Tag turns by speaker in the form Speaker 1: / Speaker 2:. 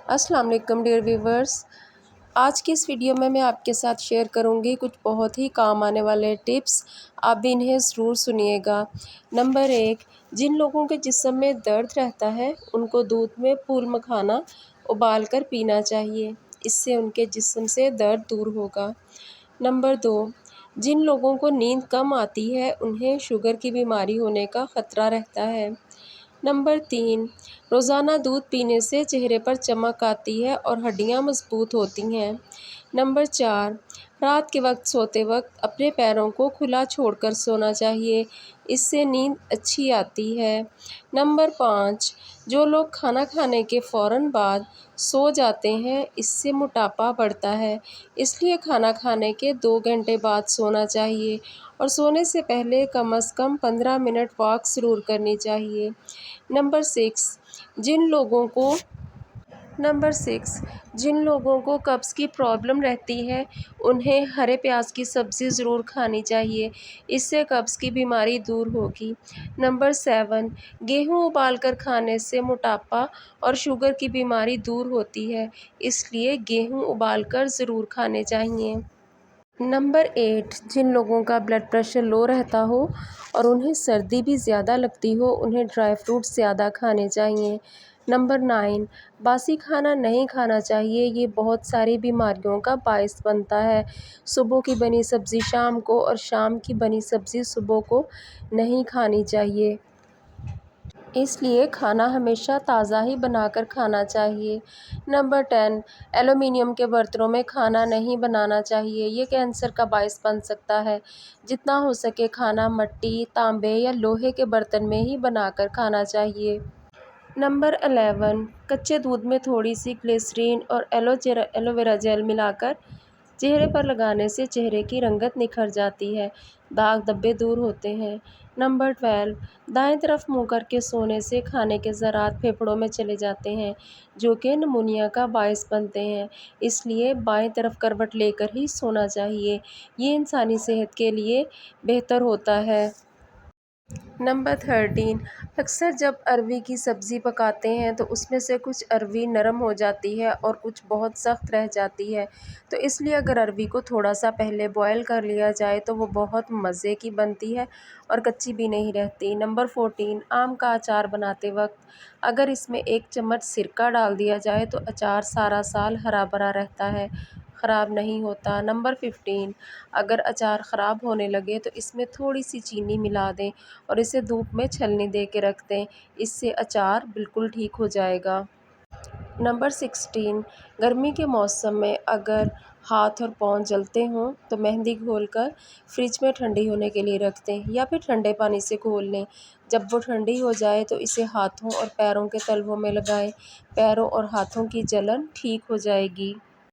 Speaker 1: السلام علیکم dear viewers, آج کی اس ویڈیو میں آپ کے ساتھ شیئر کروں گی کچھ بہت ہی کام آنے والے ٹپس۔ آپ بھی انہیں ضرور سنیے گا۔ نمبر 1، جن لوگوں کے جسم میں درد رہتا ہے ان کو دودھ میں پھول مکھانا ابال کر پینا چاہیے، اس سے ان کے جسم سے درد دور ہوگا۔ نمبر 2، جن لوگوں کو نیند کم آتی ہے انہیں شوگر کی بیماری ہونے کا خطرہ رہتا ہے۔ نمبر 3، روزانہ دودھ پینے سے چہرے پر چمک آتی ہے اور ہڈیاں مضبوط ہوتی ہیں۔ نمبر 4، رات کے وقت سوتے وقت اپنے پیروں کو کھلا چھوڑ کر سونا چاہیے، اس سے نیند اچھی آتی ہے۔ نمبر 5، جو لوگ کھانا کھانے کے فوراً بعد سو جاتے ہیں اس سے موٹاپا بڑھتا ہے، اس لیے کھانا کھانے کے 2 گھنٹے بعد سونا چاہیے اور سونے سے پہلے کم از کم 15 منٹ واک ضرور کرنی چاہیے۔ نمبر 6، جن لوگوں کو قبض کی پرابلم رہتی ہے انہیں ہرے پیاز کی سبزی ضرور کھانی چاہیے، اس سے قبض کی بیماری دور ہوگی۔ نمبر 7، گیہوں ابال کر کھانے سے موٹاپا اور شوگر کی بیماری دور ہوتی ہے، اس لیے گیہوں ابال کر ضرور کھانے چاہیے۔ نمبر 8، جن لوگوں کا بلڈ پریشر لو رہتا ہو اور انہیں سردی بھی زیادہ لگتی ہو انہیں ڈرائی فروٹس زیادہ کھانے چاہیے۔ نمبر 9، باسی کھانا نہیں کھانا چاہیے، یہ بہت ساری بیماریوں کا باعث بنتا ہے۔ صبح کی بنی سبزی شام کو اور شام کی بنی سبزی صبح کو نہیں کھانی چاہیے، اس لیے کھانا ہمیشہ تازہ ہی بنا کر کھانا چاہیے۔ نمبر 10، ایلومینیم کے برتنوں میں کھانا نہیں بنانا چاہیے، یہ کینسر کا باعث بن سکتا ہے۔ جتنا ہو سکے کھانا مٹی، تانبے یا لوہے کے برتن میں ہی بنا کر کھانا چاہیے۔ نمبر 11، کچے دودھ میں تھوڑی سی گلیسرین اور ایلو ویرا جیل ملا کر چہرے پر لگانے سے چہرے کی رنگت نکھر جاتی ہے، داغ دھبے دور ہوتے ہیں۔ نمبر 12، دائیں طرف منہ کر کے سونے سے کھانے کے ذرات پھیپھڑوں میں چلے جاتے ہیں جو کہ نمونیا کا باعث بنتے ہیں، اس لیے بائیں طرف کروٹ لے کر ہی سونا چاہیے، یہ انسانی صحت کے لیے بہتر ہوتا ہے۔ نمبر 13، اکثر جب اروی کی سبزی پکاتے ہیں تو اس میں سے کچھ اروی نرم ہو جاتی ہے اور کچھ بہت سخت رہ جاتی ہے، تو اس لیے اگر اروی کو تھوڑا سا پہلے بوائل کر لیا جائے تو وہ بہت مزے کی بنتی ہے اور کچی بھی نہیں رہتی۔ نمبر 14، آم کا اچار بناتے وقت اگر اس میں 1 چمچ سرکہ ڈال دیا جائے تو اچار سارا سال ہرا بھرا رہتا ہے، خراب نہیں ہوتا۔ نمبر 15، اگر اچار خراب ہونے لگے تو اس میں تھوڑی سی چینی ملا دیں اور اسے دھوپ میں چھلنی دے کے رکھ دیں، اس سے اچار بالکل ٹھیک ہو جائے گا۔ نمبر 16، گرمی کے موسم میں اگر ہاتھ اور پاؤں جلتے ہوں تو مہندی گھول کر فریج میں ٹھنڈی ہونے کے لیے رکھ دیں یا پھر ٹھنڈے پانی سے گھول لیں۔ جب وہ ٹھنڈی ہو جائے تو اسے ہاتھوں اور پیروں کے تلووں میں لگائیں، پیروں اور ہاتھوں کی جلن ٹھیک ہو جائے گی۔